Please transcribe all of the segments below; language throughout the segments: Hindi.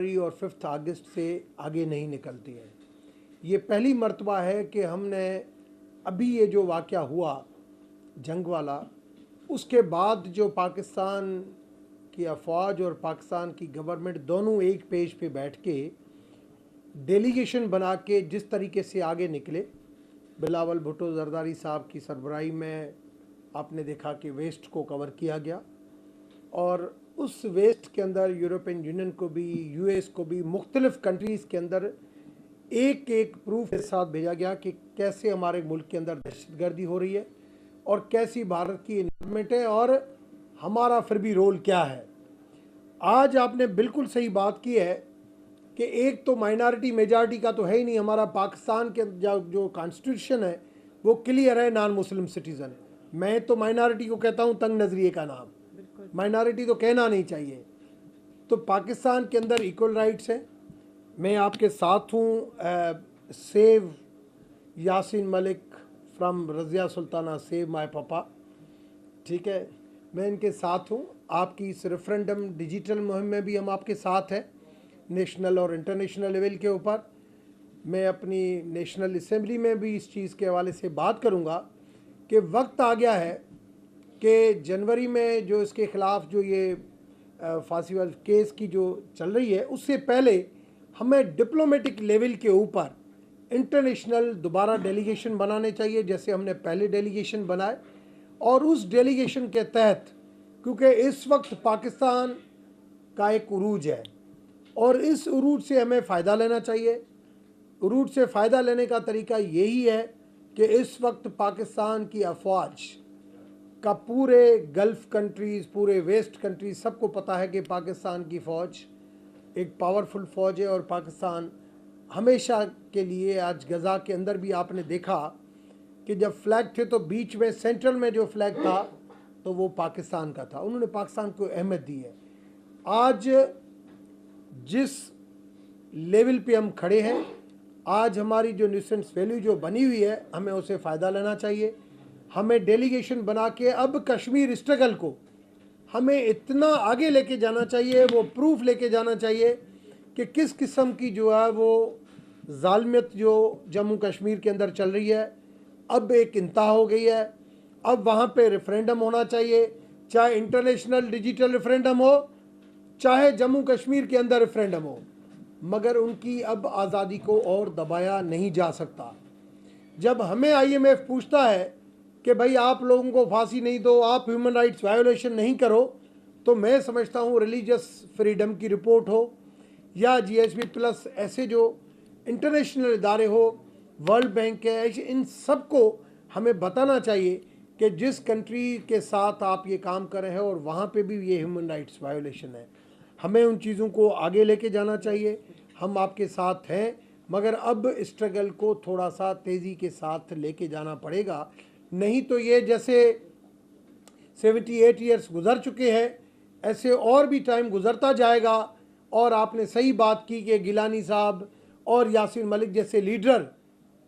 और 5 अगस्त से आगे नहीं निकलती है। ये पहली मर्तबा है कि हमने अभी ये जो वाक़या हुआ जंग वाला, उसके बाद जो पाकिस्तान की अफवाज और पाकिस्तान की गवर्नमेंट दोनों एक पेज पे बैठ के डेलीगेशन बना के जिस तरीके से आगे निकले, बिलावल भुट्टो जरदारी साहब की सरबराही में आपने देखा कि वेस्ट को कवर किया गया और उस वेस्ट के अंदर यूरोपियन यूनियन को भी, यूएस को भी, मुख्तलिफ कंट्रीज़ के अंदर एक एक प्रूफ के साथ भेजा गया कि कैसे हमारे मुल्क के अंदर दहशतगर्दी हो रही है और कैसी भारत की इन्वॉल्वमेंट है और हमारा फिर भी रोल क्या है। आज आपने बिल्कुल सही बात की है कि एक तो माइनॉरिटी मेजॉरिटी का तो है ही नहीं। हमारा पाकिस्तान के जो कॉन्स्टिट्यूशन है वो क्लियर है, नॉन मुस्लिम सिटीज़न। मैं तो माइनॉरिटी को कहता हूँ तंग नज़रिए का नाम, माइनॉरिटी तो कहना नहीं चाहिए। तो पाकिस्तान के अंदर इक्वल राइट्स हैं। मैं आपके साथ हूँ। Save Yasin Malik from Razia Sultana, save my पापा, ठीक है, मैं इनके साथ हूँ। आपकी इस रेफरेंडम डिजिटल मुहिम में भी हम आपके साथ हैं, नेशनल और इंटरनेशनल लेवल के ऊपर। मैं अपनी नेशनल असेंबली में भी इस चीज़ के हवाले से बात करूँगा कि वक्त आ गया है कि जनवरी में जो इसके ख़िलाफ़ जो ये फांसी वाले केस की जो चल रही है, उससे पहले हमें डिप्लोमेटिक लेवल के ऊपर इंटरनेशनल दोबारा डेलीगेशन बनाने चाहिए, जैसे हमने पहले डेलीगेशन बनाए। और उस डेलीगेशन के तहत, क्योंकि इस वक्त पाकिस्तान का एक उरूज है और इस उरूज से हमें फ़ायदा लेना चाहिए। उरूज से फ़ायदा लेने का तरीका यही है कि इस वक्त पाकिस्तान की अफवाज का पूरे गल्फ़ कंट्रीज़, पूरे वेस्ट कंट्रीज़ सबको पता है कि पाकिस्तान की फ़ौज एक पावरफुल फ़ौज है और पाकिस्तान हमेशा के लिए, आज गज़ा के अंदर भी आपने देखा कि जब फ्लैग थे तो बीच में सेंट्रल में जो फ्लैग था तो वो पाकिस्तान का था। उन्होंने पाकिस्तान को अहमियत दी है। आज जिस लेवल पे हम खड़े हैं, आज हमारी जो न्यूसेंस वैल्यू जो बनी हुई है, हमें उसे फ़ायदा लेना चाहिए। हमें डेलीगेशन बना के अब कश्मीर स्ट्रगल को हमें इतना आगे लेके जाना चाहिए, वो प्रूफ लेके जाना चाहिए कि किस किस्म की जो है वो ज़ालमियत जो जम्मू कश्मीर के अंदर चल रही है, अब एक इंतहा हो गई है। अब वहाँ पे रेफरेंडम होना चाहिए, चाहे इंटरनेशनल डिजिटल रेफरेंडम हो, चाहे जम्मू कश्मीर के अंदर रेफरेंडम हो, मगर उनकी अब आज़ादी को और दबाया नहीं जा सकता। जब हमें IMF पूछता है कि भाई आप लोगों को फांसी नहीं दो, आप ह्यूमन राइट्स वायोलेशन नहीं करो, तो मैं समझता हूँ रिलीजियस फ्रीडम की रिपोर्ट हो या GSP+, ऐसे जो इंटरनेशनल इदारे हो, वर्ल्ड बैंक है, इन सब को हमें बताना चाहिए कि जिस कंट्री के साथ आप ये काम कर रहे हैं और वहाँ पे भी ये ह्यूमन राइट्स वायोलेशन है, हमें उन चीज़ों को आगे लेके जाना चाहिए। हम आपके साथ हैं, मगर अब स्ट्रगल को थोड़ा सा तेज़ी के साथ लेके जाना पड़ेगा, नहीं तो ये जैसे 78 ईयर्स गुजर चुके हैं, ऐसे और भी टाइम गुजरता जाएगा। और आपने सही बात की कि गिलानी साहब और यासीन मलिक जैसे लीडर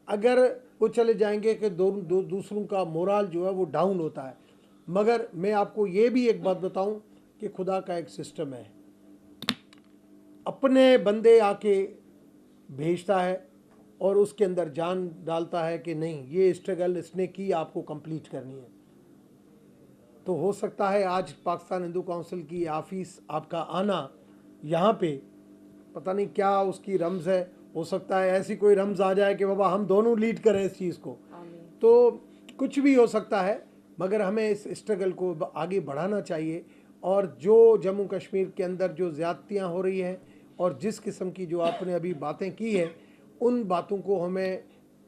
अगर वो चले जाएंगे कि दूसरों का मोराल जो है वो डाउन होता है। मगर मैं आपको ये भी एक बात बताऊं कि खुदा का एक सिस्टम है, अपने बंदे आके भेजता है और उसके अंदर जान डालता है कि नहीं, ये स्ट्रगल इसने की, आपको कंप्लीट करनी है। तो हो सकता है आज पाकिस्तान हिंदू काउंसिल की ऑफिस आपका आना यहाँ पे, पता नहीं क्या उसकी रमज़ है, हो सकता है ऐसी कोई रमज़ आ जाए कि बाबा हम दोनों लीड करें इस चीज़ को, तो कुछ भी हो सकता है। मगर हमें इस स्ट्रगल को आगे बढ़ाना चाहिए और जो जम्मू कश्मीर के अंदर जो ज़्यादतियाँ हो रही हैं और जिस किस्म की जो आपने अभी बातें की हैं, उन बातों को हमें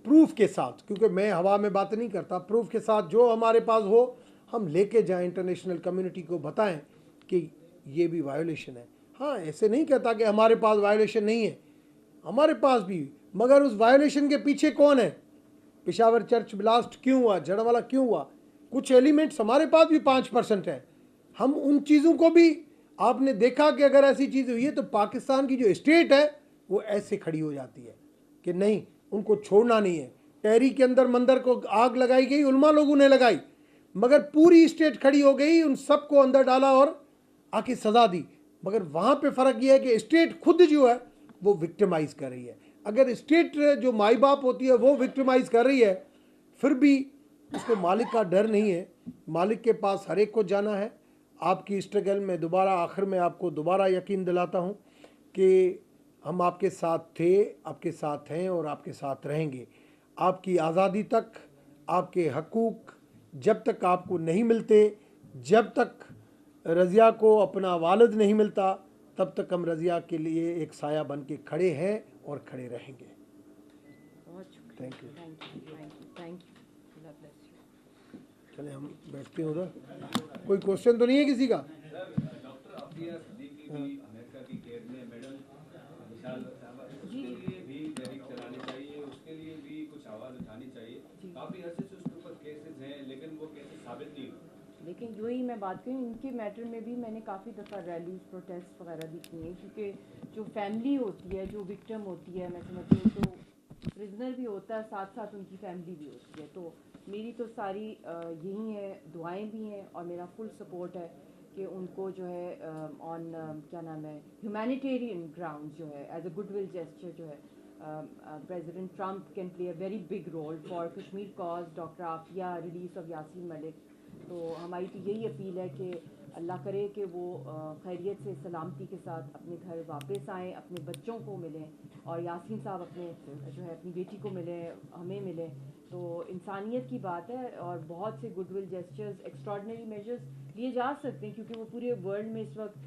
प्रूफ के साथ, क्योंकि मैं हवा में बात नहीं करता, प्रूफ के साथ जो हमारे पास हो हम लेके जाएं, इंटरनेशनल कम्युनिटी को बताएं कि ये भी वायोलेशन है। हाँ, ऐसे नहीं कहता कि हमारे पास वायोलेशन नहीं है, हमारे पास भी, मगर उस वायोलेशन के पीछे कौन है? पेशावर चर्च ब्लास्ट क्यों हुआ, जड़वाला क्यों हुआ? कुछ एलिमेंट्स हमारे पास भी 5% है। हम उन चीज़ों को भी, आपने देखा कि अगर ऐसी चीज़ हुई है तो पाकिस्तान की जो स्टेट है वो ऐसे खड़ी हो जाती है कि नहीं, उनको छोड़ना नहीं है। टहरी के अंदर मंदिर को आग लगाई गई, उलमा लोगों ने लगाई, मगर पूरी स्टेट खड़ी हो गई, उन सबको अंदर डाला और आके सज़ा दी। मगर वहाँ पे फ़र्क ये है कि स्टेट खुद जो है वो विक्टिमाइज कर रही है। अगर स्टेट जो माई बाप होती है वो विक्टिमाइज कर रही है, फिर भी उसको मालिक का डर नहीं है। मालिक के पास हर एक को जाना है। आपकी स्ट्रगल में दोबारा आखिर में आपको दोबारा यकीन दिलाता हूँ कि हम आपके साथ थे, आपके साथ हैं और आपके साथ रहेंगे। आपकी आज़ादी तक, आपके हकूक़ जब तक आपको नहीं मिलते, जब तक रज़िया को अपना वालिद नहीं मिलता, तब तक हम रज़िया के लिए एक साया बन के खड़े हैं और खड़े रहेंगे। बहुत शुक्रिया। Thank you. Thank you. Allah bless you. चले हम बैठते हैं उधर। कोई क्वेश्चन तो नहीं है किसी का? डॉक्टर अफिया सिद्दीकी भी अमेरिका की कैद में, मैडम विशाल साहबा, उसके लिए भी तहरीक चलानी चाहिए, उसके लिए भी कुछ आवाज़ उठानी चाहिए। काफ़ी अर्से से उसके ऊपर केसेस हैं, लेकिन वो केसेस साबित नहीं हुए। लेकिन जो ही मैं बात करूँ, इनके मैटर में भी मैंने काफ़ी दफ़ा रैलीज, प्रोटेस्ट वगैरह भी किए हैं, क्योंकि जो फैमिली होती है, जो विक्टिम होती है, मैं समझती हूँ तो प्रिजनर भी होता है, साथ साथ उनकी फैमिली भी होती है। तो मेरी तो सारी यही है, दुआएं भी हैं और मेरा फुल सपोर्ट है कि उनको जो है ऑन क्या नाम है, ह्यूमैनिटेरियन ग्राउंड जो है, एज अ गुडविल जेस्चर जो है, president Trump can play a very big role for Kashmir cause, doctor Aafia, release of Yasin Malik. तो हमारी तो यही अपील है कि अल्लाह करे कि वो खैरियत से, सलामती के साथ अपने घर वापस आएँ, अपने बच्चों को मिलें और यासीन साहब अपने जो है अपनी बेटी को मिलें, हमें मिलें। तो इंसानियत की बात है और बहुत से गुडविल जेस्चर्स, एक्स्ट्रॉर्डनरी मेजर्स लिए जा सकते हैं, क्योंकि वो पूरे वर्ल्ड में इस वक्त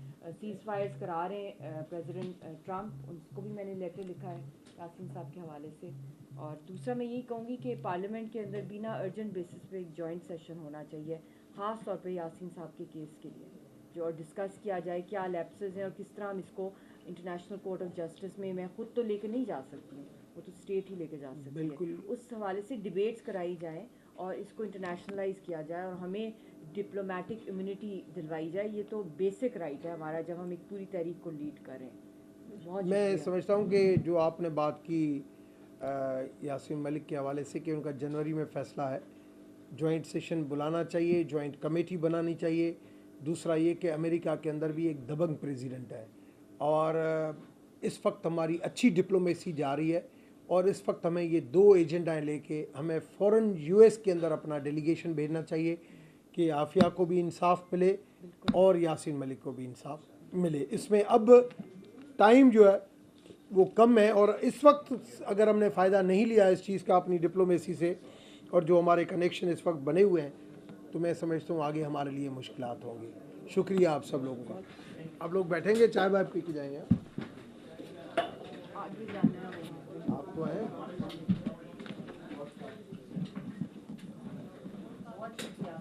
सीज़ फायर्स करा रहे हैं प्रेसिडेंट ट्रम्प। उनको भी मैंने लेटर लिखा है यासीन साहब के हवाले से। और दूसरा मैं यही कहूँगी कि पार्लियामेंट के अंदर बिना अर्जेंट बेसिस पे एक जॉइंट सेशन होना चाहिए, ख़ास तौर पे यासीन साहब के केस के लिए, जो और डिस्कस किया जाए क्या लैप्सेस हैं और किस तरह हम इसको इंटरनेशनल कोर्ट ऑफ जस्टिस में, मैं खुद तो लेके नहीं जा सकती हूँ, वो तो स्टेट ही लेके जा सकती है। बिल्कुल। उस हवाले से डिबेट्स कराई जाए और इसको इंटरनेशनलाइज किया जाए और हमें डिप्लोमेटिक इम्यूनिटी दिलवाई जाए। ये तो बेसिक राइट है हमारा, जब हम एक पूरी तहरीक को लीड करें। बहुत मैं शुक्रिया। समझता हूँ कि जो आपने बात की यासीन मलिक के हवाले से कि उनका जनवरी में फ़ैसला है, जॉइंट सेशन बुलाना चाहिए, जॉइंट कमेटी बनानी चाहिए। दूसरा ये कि अमेरिका के अंदर भी एक दबंग प्रेसिडेंट है और इस वक्त हमारी अच्छी डिप्लोमेसी जा रही है और इस वक्त हमें ये दो एजेंडाएं लेके हमें फ़ौरन यूएस के अंदर अपना डेलीगेशन भेजना चाहिए कि आफिया को भी इंसाफ मिले और यासीन मलिक को भी इंसाफ मिले। इसमें अब टाइम जो है वो कम है और इस वक्त अगर हमने फ़ायदा नहीं लिया इस चीज़ का अपनी डिप्लोमेसी से और जो हमारे कनेक्शन इस वक्त बने हुए हैं, तो मैं समझता हूँ आगे हमारे लिए मुश्किलात होंगी। शुक्रिया आप सब लोगों का। आप लोग बैठेंगे, चाय वाय पी के जाएंगे। आगे जाना है वहाँ पे। आप तो हैं। बहुत शुक्रिया।